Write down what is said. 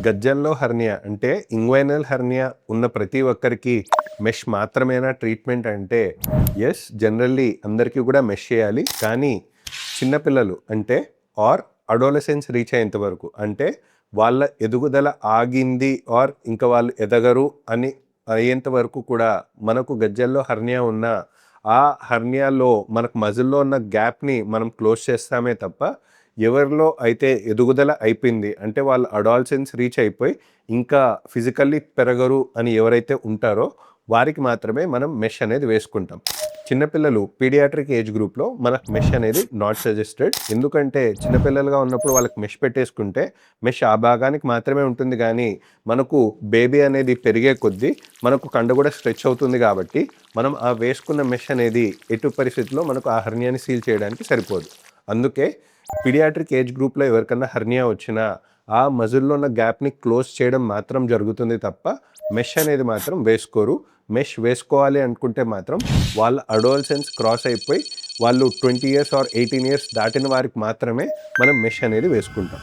గజ్జల్లో hernia అంటే inguinal hernia ఉన్న ప్రతి ఒక్కరికి మెష్ మాత్రమేనా ట్రీట్మెంట్ అంటే ఎస్, జనరల్లీ అందరికీ కూడా మెష్ చేయాలి. కానీ చిన్నపిల్లలు అంటే అడోలసెన్స్ రీచ్ అయ్యేంత వరకు, అంటే వాళ్ళ ఎదుగుదల ఆగింది ఇంకా వాళ్ళు ఎదగరు అని అయ్యేంత వరకు కూడా మనకు గజ్జల్లో హెర్నియా ఉన్న ఆ హెర్నియాలో మనకు మజిల్లో ఉన్న గ్యాప్ని మనం క్లోజ్ చేస్తామే తప్ప, ఎవరిలో అయితే ఎదుగుదల అయిపోయింది అంటే వాళ్ళు అడాల్సెన్స్ రీచ్ అయిపోయి ఇంకా ఫిజికల్లీ పెరగరు అని ఎవరైతే ఉంటారో వారికి మాత్రమే మనం మెష్ అనేది వేసుకుంటాం. చిన్నపిల్లలు పీడియాట్రిక్ ఏజ్ గ్రూప్లో మనకు మెష్ అనేది నాట్ సజెస్టెడ్. ఎందుకంటే చిన్నపిల్లలుగా ఉన్నప్పుడు వాళ్ళకి మెష్ పెట్టేసుకుంటే మెష్ ఆ భాగానికి మాత్రమే ఉంటుంది, కానీ మనకు బేబీ అనేది పెరిగే కొద్దీ మనకు కండ కూడా స్ట్రెచ్ అవుతుంది. కాబట్టి మనం ఆ వేసుకున్న మెష్ అనేది ఎటు పరిస్థితిలో మనకు ఆ హెర్నియాని సీల్ చేయడానికి సరిపోదు. అందుకే పీడియాట్రిక్ ఏజ్ గ్రూప్లో ఎవరికన్నా హెర్నియా వచ్చినా ఆ మజిల్లో ఉన్న గ్యాప్ని క్లోజ్ చేయడం మాత్రం జరుగుతుంది తప్ప మెష్ అనేది మాత్రం వేసుకోరు. మెష్ వేసుకోవాలి అనుకుంటే మాత్రం వాళ్ళ అడోలసెన్స్ క్రాస్ అయిపోయి వాళ్ళు 20 years or 18 years దాటిన వారికి మాత్రమే మనం మెష్ అనేది వేసుకుంటాం.